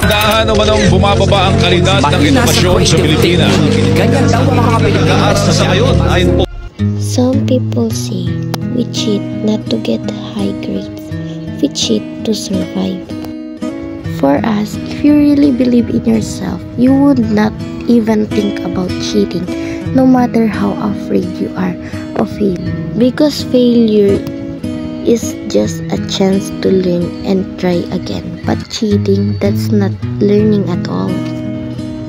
Gaano man ang bumababa ang kalidad ng edukasyon sa Pilipinas. Ganyan daw ang mga Pilipino sa ngayon ayon po. Some people say we cheat not to get high grades, we cheat to survive. For us, if you really believe in yourself, you would not even think about cheating, no matter how afraid you are of failure. Because failure is just a chance to learn and try again. But cheating, that's not learning at all.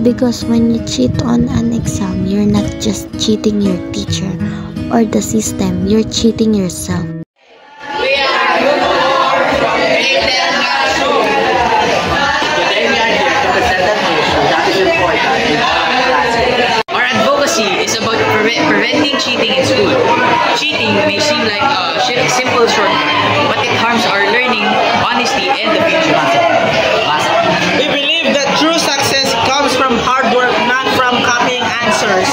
Because when you cheat on an exam, you're not just cheating your teacher or the system, you're cheating yourself. We are from Intel Classroom. Today we are here to present an issue that is important in our classes. Our advocacy is about preventing cheating in school. Cheating may seem like a simple shortcut, but it harms our learning, honesty, and the future. We believe that true success comes from hard work, not from copying answers.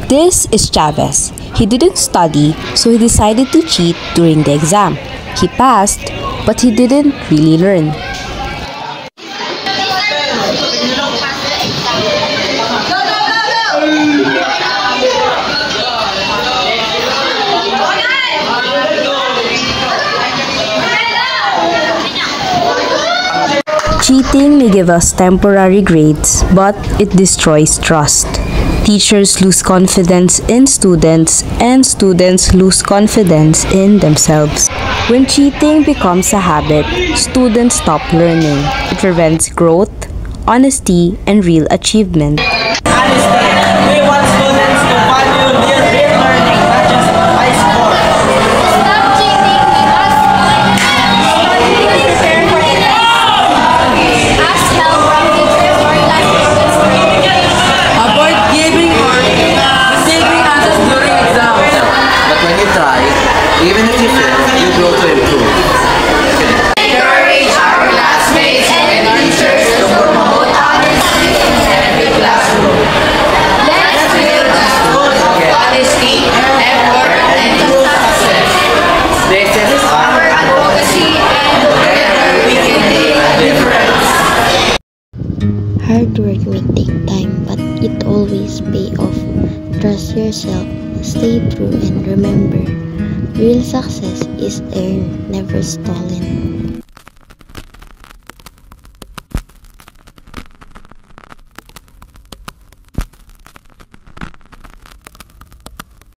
This is Chavez. He didn't study, so he decided to cheat during the exam. He passed, but he didn't really learn. Cheating may give us temporary grades, but it destroys trust. Teachers lose confidence in students, and students lose confidence in themselves. When cheating becomes a habit, students stop learning. It prevents growth, honesty, and real achievement. Honesty. We want students to value real learning, not just high score. Stop cheating. Ask help from teachers or class professors. Avoid giving or receiving answers during exams. But when you try, even if you fail, you grow to improve. Encourage our classmates and teachers to promote honesty in every classroom. Let's build a school of honesty, effort, and success. This is Our advocacy, and together we can make a difference. Hard work may take time, but it always pay off. Trust yourself, stay true, and remember, real success is earned, never stolen.